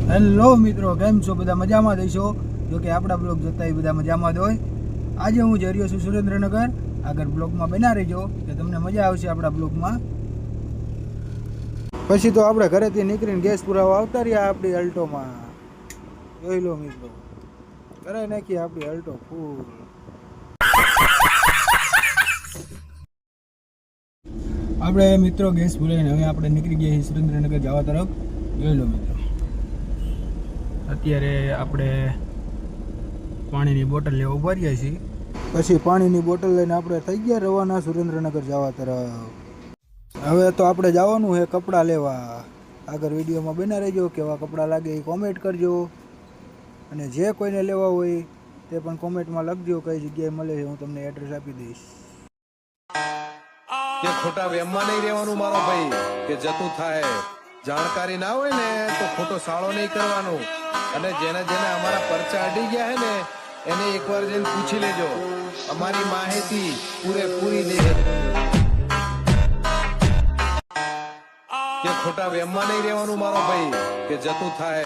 Hello મિત્રો, કેમ છો? બધા મજામાં દઈશો? જો કે આપણા બ્લોગ જોતા એ બધા મજામાં જ હોય. આજે હું જઈ રહ્યો છું સુરેન્દ્રનગર. આગળ બ્લોગમાં બના રહેજો કે તમને મજા આવશે આપણા બ્લોગમાં. પછી તો આપણે ઘરેથી નીકળીને ગેસ પુરાવા આવતા રહ્યા આપણી અલ્ટોમાં. જોઈ લો મિત્રો, કરાવી નાખીએ આપણી અલ્ટો ફૂલ. આપણે મિત્રો ગેસ પુરાવીને હવે આપણે નીકળી ગયા છીએ સુરેન્દ્રનગર જવા તરફ. જોઈ લો મિત્રો, અત્યારે આપણે પાણીની બોટલ લેવા ઉભા રહ્યા છીએ. પછી પાણીની બોટલ લઈને આપણે થઈ ગયા રવાના સુરેન્દ્રનગર જવા તરફ. હવે તો આપણે જવાનું છે કપડાં લેવા. આગળ વિડીયોમાં બના રહેજો, કેવા કપડાં લાગે એ કોમેન્ટ કરજો, અને જે કોઈને લેવા હોય તે પણ કોમેન્ટમાં લખજો કઈ જગ્યાએ મળે છે, હું તમને એડ્રેસ આપી દઈશ. કે ખોટા વેમમાં નહીં રહેવાનું મારો ભાઈ, કે જતું થાય. જાણકારી ના હોય ને તો ખોટો સાળો નહીં કરવાનો. અને જેને જેને અમારા પરચા અડી ગયા હે ને એને એકવાર જઈને પૂછી લેજો, અમારી માહિતી પૂરેપૂરી દે. કે ખોટા વેમમાં નહીં રહેવાનું મારો ભાઈ, કે જતું થાય.